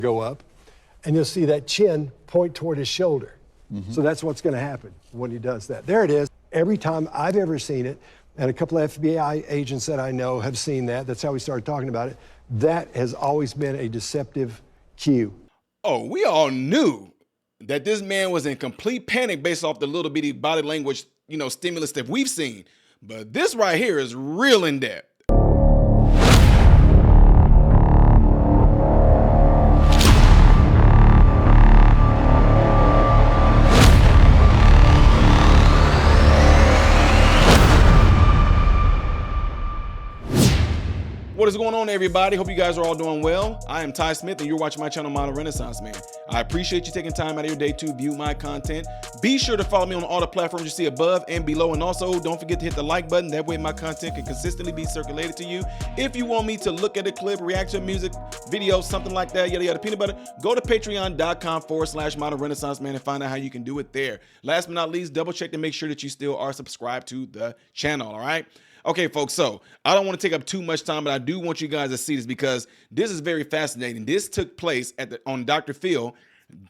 go up, and you'll see that chin point toward his shoulder. So that's what's going to happen when he does that. There it is. Every time I've ever seen it, and a couple of FBI agents that I know have seen that, that's how we started talking about it, that has always been a deceptive cue. Oh, we all knew that this man was in complete panic based off the little bitty body language, stimulus that we've seen. But this right here is real in depth. What is going on, everybody? Hope you guys are all doing well. I am Ty Smith, and you're watching my channel, Modern Renaissance Man. I appreciate you taking time out of your day to view my content. Be sure to follow me on all the platforms you see above and below, and also don't forget to hit the like button. That way my content can consistently be circulated to you. If you want me to look at a clip, react to a music video, something like that, yada yada peanut butter, go to patreon.com/Modern Renaissance Man and find out how you can do it there. Last but not least, double check to make sure that you still are subscribed to the channel, all right? Okay, folks, so I don't want to take up too much time, but I do want you guys to see this because this is very fascinating. This took place on Dr. Phil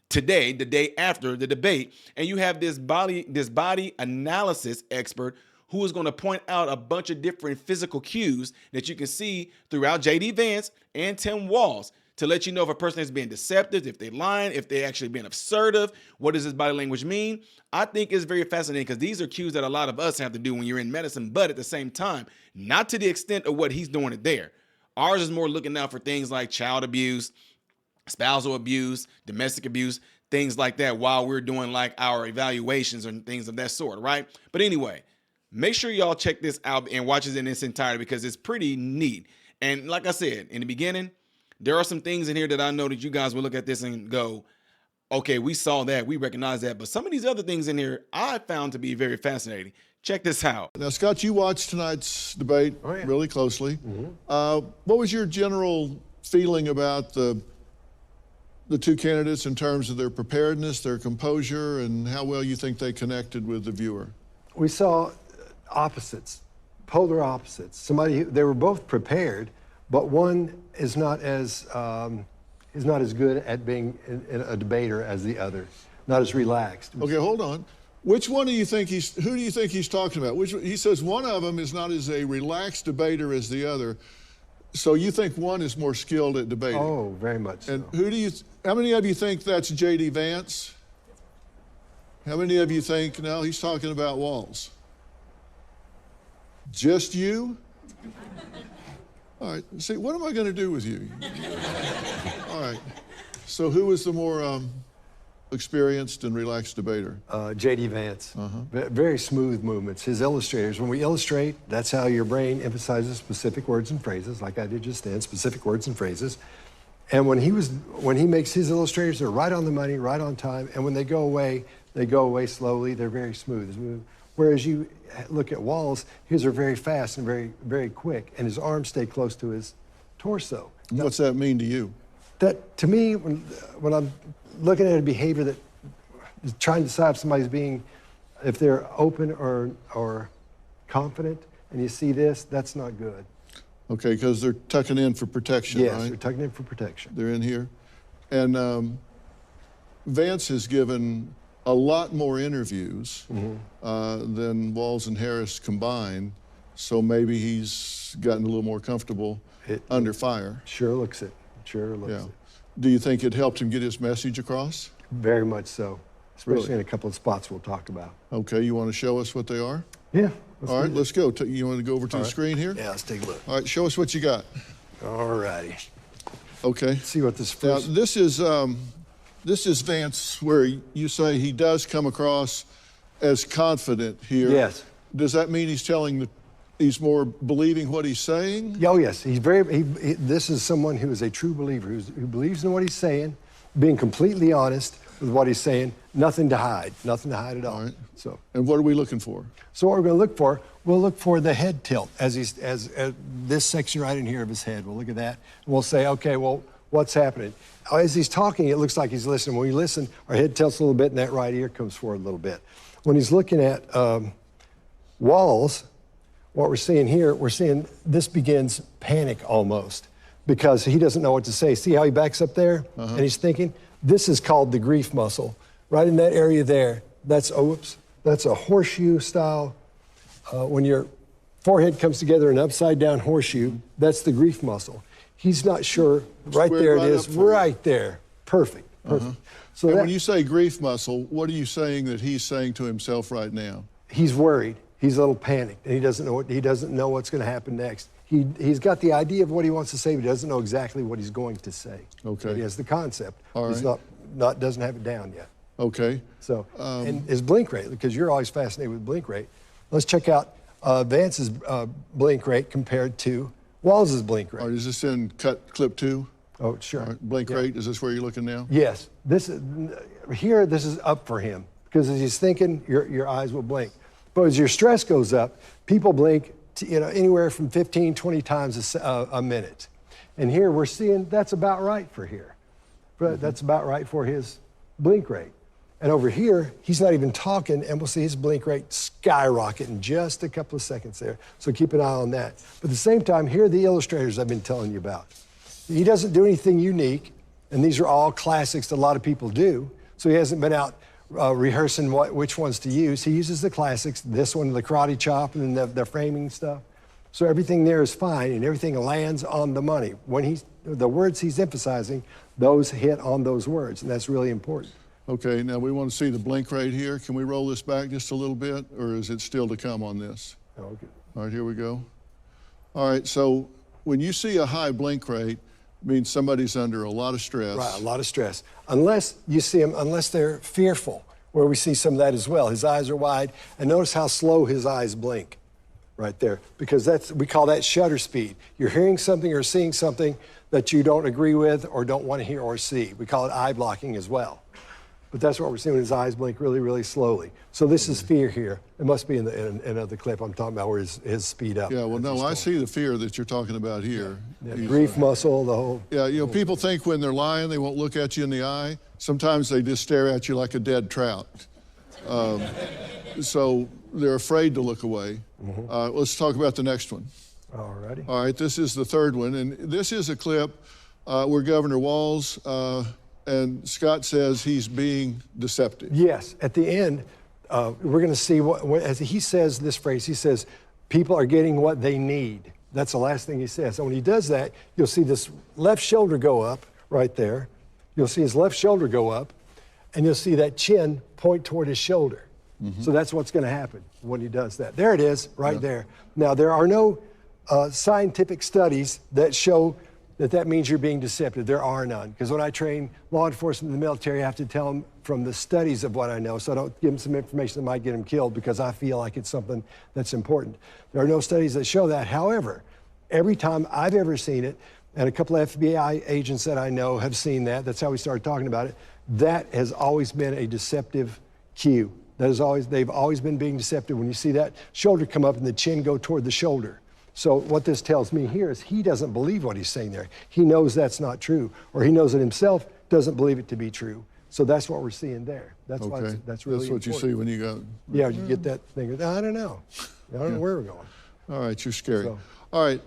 today, the day after the debate, and you have this body analysis expert who is going to point out a bunch of different physical cues that you can see throughout J.D. Vance and Tim Walz to let you know if a person is being deceptive, if they're lying, if they're actually being assertive, what does this body language mean? I think it's very fascinating because these are cues that a lot of us have to do when you're in medicine, but at the same time, not to the extent of what he's doing it there. Ours is more looking out for things like child abuse, spousal abuse, domestic abuse, things like that while we're doing like our evaluations and things of that sort, right? But anyway, make sure y'all check this out and watch it in its entirety because it's pretty neat. And like I said, in the beginning, there are some things in here that I know that you guys will look at this and go, okay, we saw that, we recognize that. But some of these other things in here I found to be very fascinating. Check this out. Now, Scott, you watched tonight's debate really closely. What was your general feeling about the two candidates in terms of their preparedness, their composure, and how well you think they connected with the viewer? We saw opposites, polar opposites. They were both prepared, but one is not as good at being a debater as the other, not as relaxed. Okay, hold on. Which one do you think who do you think he's talking about? He says one of them is not as a relaxed debater as the other. So you think one is more skilled at debating? Oh, very much so. And how many of you think that's J.D. Vance? How many of you think, no, he's talking about Walz? Just you? All right, see, what am I going to do with you? All right, so who was the more experienced and relaxed debater? J.D. Vance. Very smooth movements. His illustrators, when we illustrate, that's how your brain emphasizes specific words and phrases, like I did just then, specific words and phrases. And when he makes his illustrators, they're right on the money, right on time, and when they go away slowly, they're very smooth. Whereas you look at Walz, his are very fast and very, very quick, and his arms stay close to his torso. What's that mean to you? That, to me, when I'm looking at a behavior that is trying to decide if somebody's if they're open or confident, and you see this, that's not good. Okay, because they're tucking in for protection, yes, right? Yes, they're tucking in for protection. They're in here. And Vance has given a lot more interviews than Walz and Harris combined, so maybe he's gotten a little more comfortable under fire. Sure looks it. Sure looks it. Do you think it helped him get his message across? Very much so, especially in a couple of spots we'll talk about. Okay, you want to show us what they are? Yeah. All right, let's go. You want to go over to the screen here? Yeah, let's take a look. All right, show us what you got. All righty. Okay. Let's see what this first... Now, this is Vance, where you say he does come across as confident here. Yes. Does that mean he's more believing what he's saying? Oh, yes. This is someone who is a true believer, who believes in what he's saying, being completely honest with what he's saying, nothing to hide at all. Right. So. And what are we looking for? So what we're going to look for, we'll look for the head tilt as this section right in here of his head. We'll look at that, and we'll say, okay, well, what's happening? As he's talking, it looks like he's listening. When we listen, our head tilts a little bit, and that right ear comes forward a little bit. When he's looking at Walz, what we're seeing here, we're seeing this begins panic almost. because he doesn't know what to say. See how he backs up there and he's thinking? This is called the grief muscle. Right in that area there, that's a horseshoe style. When your forehead comes together in an upside down horseshoe, that's the grief muscle. He's not sure. Right there it is, right there. Perfect, perfect. So when you say grief muscle, what are you saying that he's saying to himself right now? He's worried. He's a little panicked, and he doesn't know what's going to happen next. He's got the idea of what he wants to say, but he doesn't know exactly what he's going to say. Okay. He has the concept. All right. He's doesn't have it down yet. Okay. So, and his blink rate, because you're always fascinated with blink rate. Let's check out Vance's blink rate compared to Walz's blink rate. All right, is this in clip 2? Oh, sure. Right, blink rate, is this where you're looking now? Yes. This is up for him, because as he's thinking, your eyes will blink. But as your stress goes up, people blink anywhere from 15, 20 times a minute. And here we're seeing that's about right for here. But that's about right for his blink rate. And over here, he's not even talking, and we'll see his blink rate skyrocket in just a couple of seconds there. So keep an eye on that. But at the same time, here are the illustrators I've been telling you about. He doesn't do anything unique, and these are all classics that a lot of people do. So he hasn't been out rehearsing which ones to use. He uses the classics, this one, the karate chop, and then the framing stuff. So everything there is fine, and everything lands on the money. When the words he's emphasizing, those hit on those words, and that's really important. Okay, now we want to see the blink rate here. Can we roll this back just a little bit, or is it still to come on this? Okay. All right, here we go. All right, so when you see a high blink rate, it means somebody's under a lot of stress. Right, a lot of stress. Unless you see them, unless they're fearful, where we see some of that as well. His eyes are wide, and notice how slow his eyes blink right there, because we call that shutter speed. You're hearing something or seeing something that you don't agree with or don't want to hear or see. We call it eye blocking as well. But that's what we're seeing when his eyes blink really, really slowly. So this is fear here. It must be in the clip I'm talking about where his speed up. Yeah, well, no, I see the fear that you're talking about here. Yeah, grief muscle, the whole. Yeah, people think when they're lying, they won't look at you in the eye. Sometimes they just stare at you like a dead trout. So they're afraid to look away. Let's talk about the next one. All righty. All right, this is the third one. And this is a clip where Governor Walz and Scott says he's being deceptive. Yes, at the end, we're going to see as he says this phrase, he says, people are getting what they need. That's the last thing he says. And when he does that, you'll see this left shoulder go up right there. You'll see his left shoulder go up, and you'll see that chin point toward his shoulder. So that's what's going to happen when he does that. There it is, right there. Now, there are no scientific studies that show that means you're being deceptive. There are none. Because when I train law enforcement in the military, I have to tell them from the studies of what I know, so I don't give them some information that might get them killed because I feel like it's something that's important. There are no studies that show that. However, every time I've ever seen it, and a couple of FBI agents that I know have seen that, that's how we started talking about it, that has always been a deceptive cue. They've always been being deceptive when you see that shoulder come up and the chin go toward the shoulder. So what this tells me here is he doesn't believe what he's saying there. He knows that's not true, or he knows it himself doesn't believe it to be true. So that's what we're seeing there. That's why that's really what important. You see when you go. Yeah, you get that thing. I don't know. I don't know where we're going. All right, you're scary. So. All right,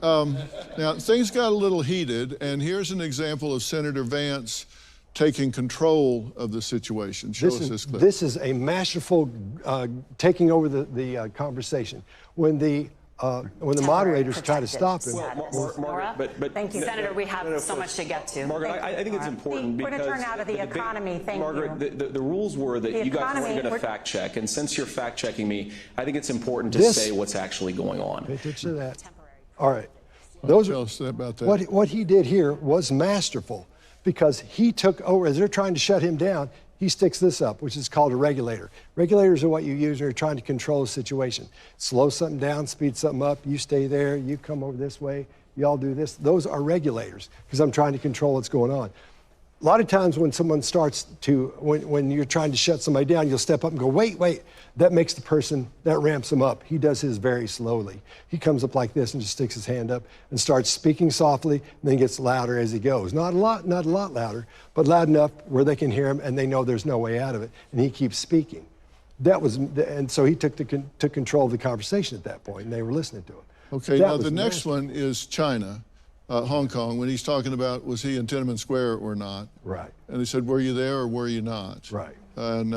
now things got a little heated, and here's an example of Senator Vance taking control of the situation. Show us this clip. This is a masterful taking over the conversation. When the moderators try to stop him. Margaret, but thank you, Senator. We have so much to get to. Margaret, I think it's important because we're going to turn now to the economy. Thank you. Margaret, the rules were that you guys weren't going to fact check, and since you're fact checking me, I think it's important to say what's actually going on. Pay attention to that. All right. Tell us about that. What he did here was masterful, because he took over as they're trying to shut him down. He sticks this up, which is called a regulator. Regulators are what you use when you're trying to control a situation. Slow something down, speed something up, you stay there, you come over this way, you all do this. Those are regulators, because I'm trying to control what's going on. A lot of times when someone starts to, when you're trying to shut somebody down, you'll step up and go, wait, wait. That makes the person, that ramps him up. He does his very slowly. He comes up like this and just sticks his hand up and starts speaking softly, and then gets louder as he goes. Not a lot louder, but loud enough where they can hear him and they know there's no way out of it. And he keeps speaking. And so he took control of the conversation at that point, and they were listening to him. Okay, now the next one is China. Hong Kong, when he's talking about was he in Tiananmen Square or not. Right. And he said, were you there or were you not? Right. And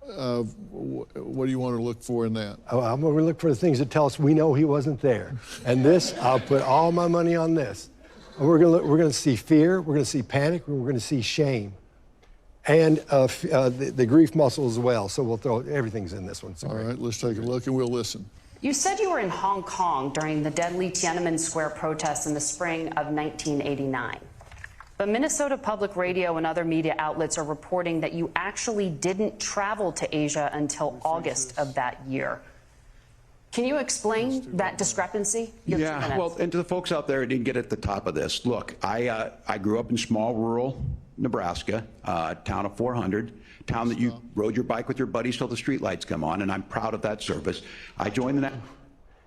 what do you want to look for in that? Oh, I'm going to look for the things that tell us we know he wasn't there. And this, I'll put all my money on this. We're going to see fear, we're going to see panic, we're going to see shame. And the grief muscle as well. So we'll throw, everything's in this one. Sorry. All right, let's take a look and we'll listen. You said you were in Hong Kong during the deadly Tiananmen Square protests in the spring of 1989. But Minnesota Public Radio and other media outlets are reporting that you actually didn't travel to Asia until August of that year. Can you explain that discrepancy? Yeah, well, and to the folks out there who didn't get at the top of this, look, I grew up in small rural Nebraska, town of 400, town that you rode your bike with your buddies till the streetlights come on, and I'm proud of that service. I joined the...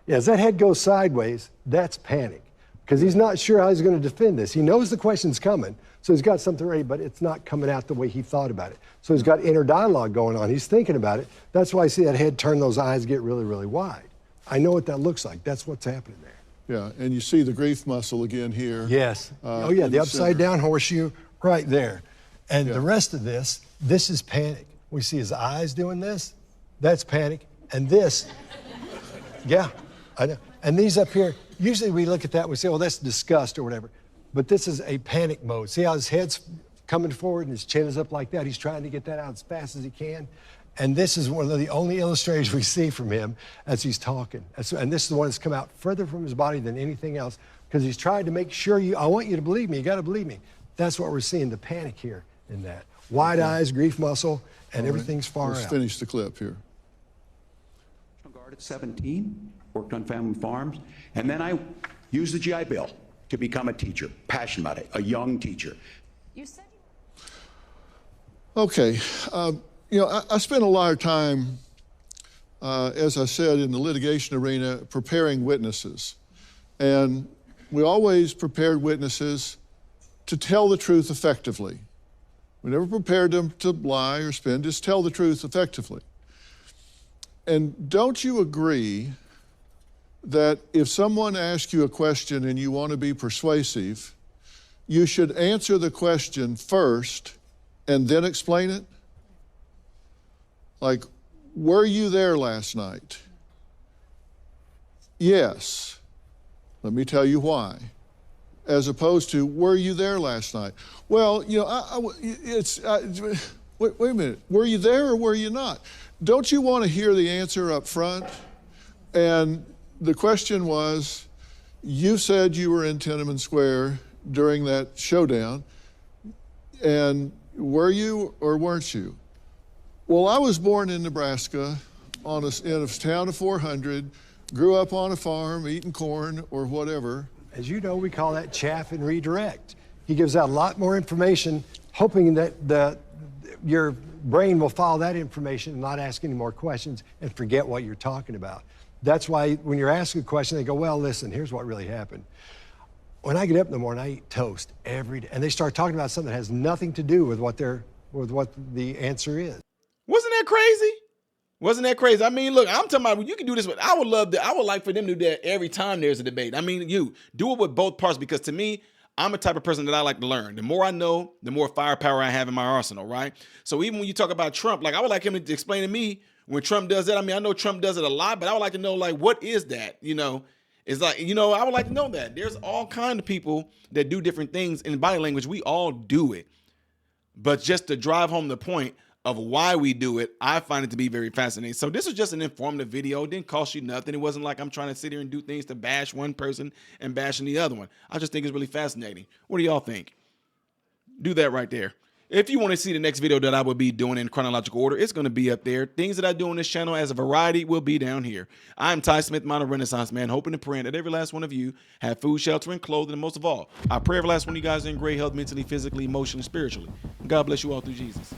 Yeah, as that head goes sideways, that's panic. Because he's not sure how he's going to defend this. He knows the question's coming, so he's got something ready, but it's not coming out the way he thought about it. So he's got inner dialogue going on. He's thinking about it. That's why I see that head turn, those eyes get really, really wide. I know what that looks like. That's what's happening there. Yeah, and you see the grief muscle again here. Yes. Oh, yeah, the upside down horseshoe right there. And the rest of this is panic. We see his eyes doing this. That's panic. And this, yeah, I know. And these up here, usually we look at that and we say, oh, that's disgust or whatever. But this is a panic mode. See how his head's coming forward and his chin is up like that? He's trying to get that out as fast as he can. And this is one of the only illustrations we see from him as he's talking. And this is the one that's come out further from his body than anything else because he's trying to make sure I want you to believe me. You got to believe me. That's what we're seeing, the panic here in that. Wide eyes, grief muscle, and everything's far out. Let's finish the clip here. Guard at 17, worked on family farms, and then I used the GI Bill to become a teacher, passionate about it, a young teacher. You said Okay. You know, I spent a lot of time, as I said, in the litigation arena preparing witnesses. And we always prepared witnesses to tell the truth effectively. We never prepared them to lie or spin, just tell the truth effectively. And don't you agree that if someone asks you a question and you want to be persuasive, you should answer the question first and then explain it? Like, were you there last night? Yes. Let me tell you why. As opposed to, were you there last night? Well, you know, wait a minute. Were you there or were you not? Don't you want to hear the answer up front? And the question was, you said you were in Tiananmen Square during that showdown, and were you or weren't you? Well, I was born in Nebraska in a town of 400, grew up on a farm, eating corn or whatever. As you know, we call that chaff and redirect. He gives out a lot more information, hoping that your brain will follow that information and not ask any more questions and forget what you're talking about. That's why when you're asking a question, they go, well, listen, here's what really happened. When I get up in the morning, I eat toast every day. And they start talking about something that has nothing to do with what the answer is. Wasn't that crazy? Wasn't that crazy? I mean, look, I'm talking about you can do this, but I would like for them to do that every time there's a debate. I mean, you do it with both parts because to me, I'm a type of person that I like to learn. The more I know, the more firepower I have in my arsenal, right? So even when you talk about Trump, like I would like him to explain to me when Trump does that. I mean, I know Trump does it a lot, but I would like to know, like, what is that? You know, it's like, you know, I would like to know that. There's all kinds of people that do different things in body language. We all do it. But just to drive home the point of why we do it, I find it to be very fascinating. So this was just an informative video. It didn't cost you nothing. It wasn't like I'm trying to sit here and do things to bash one person and bashing the other one. I just think it's really fascinating. What do y'all think? Do that right there. If you want to see the next video that I will be doing in chronological order, it's going to be up there. Things that I do on this channel as a variety will be down here. I'm Ty Smith, Modern Renaissance Man, hoping and praying that every last one of you have food, shelter, and clothing, and most of all, I pray every last one of you guys are in great health mentally, physically, emotionally, spiritually. God bless you all through Jesus.